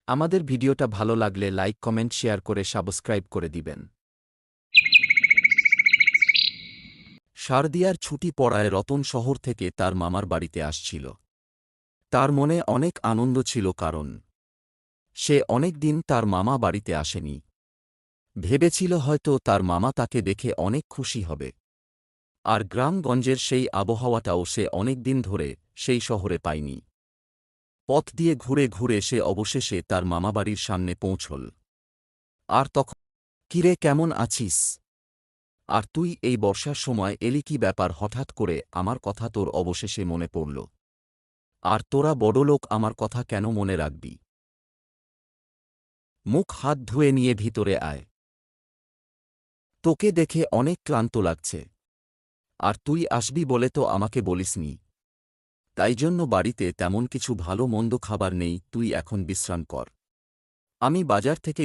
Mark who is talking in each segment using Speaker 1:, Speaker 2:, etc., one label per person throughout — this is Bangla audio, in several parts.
Speaker 1: আমাদের ভিডিওটা ভালো লাগলে লাইক কমেন্ট শেয়ার করে সাবস্ক্রাইব করে দিবেন। শারদিয়ার ছুটি পড়ায় রতন শহর থেকে তার মামার বাড়িতে আসছিল। তার মনে অনেক আনন্দ ছিল, কারণ সে অনেক দিন তার মামা বাড়িতে আসেনি। ভেবেছিল হয়তো তার মামা তাকে দেখে অনেক খুশি হবে। আর গ্রামগঞ্জের সেই আবহাওয়াটাও সে অনেক দিন ধরে সেই শহরে পায়নি। পথ দিয়ে ঘুরে ঘুরে সে অবশেষে তার মামাবাড়ির সামনে পৌঁছল। আর তখন, কিরে কেমন আছিস? আর তুই এই বর্ষার সময় এলি, কি ব্যাপার? হঠাৎ করে আমার কথা তোর অবশেষে মনে পড়ল। আর তোরা বড়লোক, আমার কথা কেন মনে রাখবি? মুখ হাত ধুয়ে নিয়ে ভিতরে আয়। তোকে দেখে অনেক ক্লান্ত লাগছে। আর তুই আসবি বলে তো আমাকে বলিসনি। তাই জন্য বাড়িতে তেমন কিছু ভালো মন্দ খাবার নেই, তুই এখন বিশ্রাম কর। আমি বাজার থেকে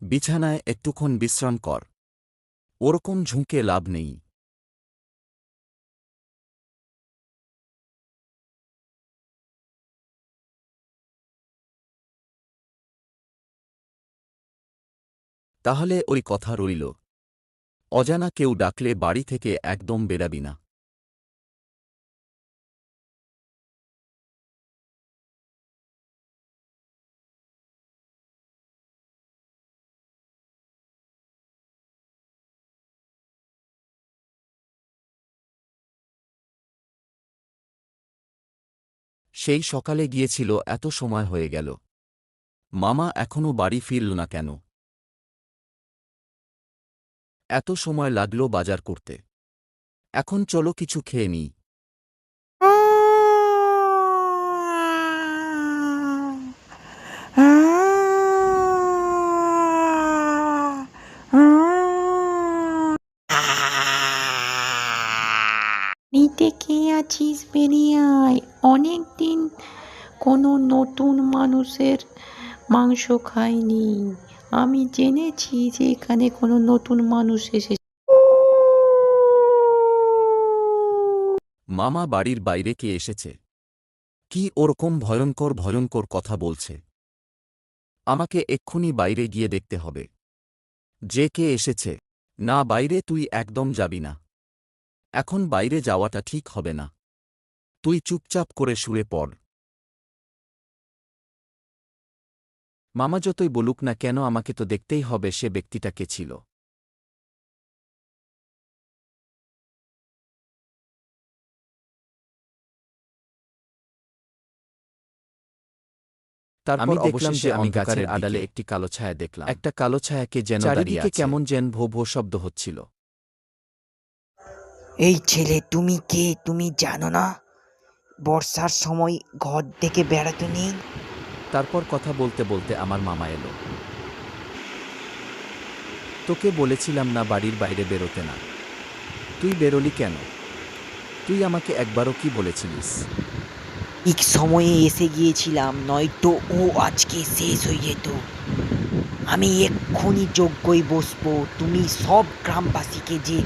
Speaker 1: বিছানায় একটুক্ষণ বিশ্রাম কর। ওরকম ঝুঁকে লাভ নেই। তাহলে ওই কথা রইল, অজানা কেউ ডাকলে বাড়ি থেকে একদম বেরাবি না। সেই সকালে গিয়েছিল, এত সময় হয়ে গেল, মামা এখনও বাড়ি ফিরল না কেন? এত সময় লাগল বাজার করতে। এখন চলো কিছু খেয়ে নিই।
Speaker 2: বাড়িতে কে আছিস? বেরিয়ে আয়। অনেক দিন কোনো নতুন মানুষের মাংস খাইনি। আমি জেনেছি যে এখানে কোনো নতুন মানুষ এসেছে।
Speaker 1: মামা বাড়ির বাইরে কে এসেছে? কি ওরকম ভয়ঙ্কর ভয়ঙ্কর কথা বলছে? আমাকে এক্ষুনি বাইরে গিয়ে দেখতে হবে যে কে এসেছে। না, বাইরে তুই একদম যাবি না। এখন বাইরে যাওয়াটা ঠিক হবে না। তুই চুপচাপ করে শুয়ে পড়। মামা যতই বলুক না কেন, আমাকে তো দেখতেই হবে সে ব্যক্তিটা কে ছিল। তারপর দেখলাম যে আমি গাছের আড়ালে একটি কালো ছায়া দেখলাম। একটা কালো ছায়াকে যেন চারিদিকে কেমন যেন ভো ভো শব্দ হচ্ছিল।
Speaker 3: এই ছেলে, তুমি কে? তুমি জানো না বর্ষার সময় ঘর থেকে বেড়াতে নেই?
Speaker 1: তারপর কথা বলতে বলতে আমার মামা এলো। তোকে বলেছিলাম না বাড়ির বাইরে বেরোতে না? তুই বেরোলি কেন? তুই আমাকে একবারও কি বলেছিলিস?
Speaker 3: ঠিক সময়ে এসে গিয়েছিলাম, নয়তো ও আজকে শেষ হয়ে যেত। আমি এক্ষুনি যজ্ঞই বসবো। তুমি সব গ্রামবাসীকে যে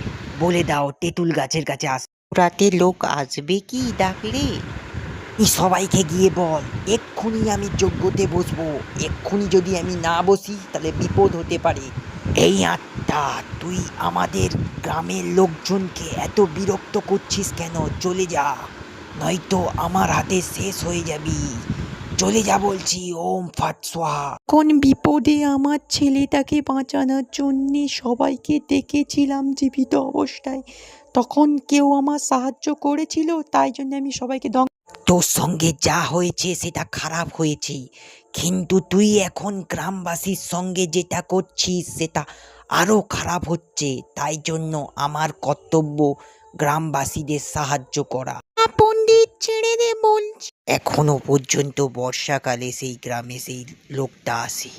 Speaker 3: বলে দাও তেঁতুল গাছের কাছে আস। রাতে লোক আসবে কি ডাকলে? সবাইকে গিয়ে বল এক্ষুনি আমি যজ্ঞতে বসবো। এক্ষুনি যদি আমি না বসি তাহলে বিপদ হতে পারে। এই আত্মা, তুই আমাদের গ্রামের লোকজনকে এত বিরক্ত করছিস কেন? চলে যা, নয়তো আমার হাতে শেষ হয়ে যাবি। চলে যা বলছি। ওম ফট স্বাহা।
Speaker 2: কোন বিপদে আমার ছেলেটাকে বাঁচানোর জন্যে সবাইকে ডেকেছিলাম জীবিত অবস্থায়, তখন কেউ আমার সাহায্য করেছিল, তাই জন্য আমি সবাইকে
Speaker 3: তোর সঙ্গে যা হয়েছে সেটা খারাপ হয়েছে, কিন্তু তুই এখন গ্রামবাসীর সঙ্গে যেটা করছিস সেটা আরো খারাপ হচ্ছে। তাই জন্য আমার কর্তব্য গ্রামবাসীদের সাহায্য করা।
Speaker 2: পণ্ডিত ছেড়ে দে বলছি।
Speaker 3: এখনো পর্যন্ত বর্ষাকালে সেই গ্রামে সেই লোকটা আসে।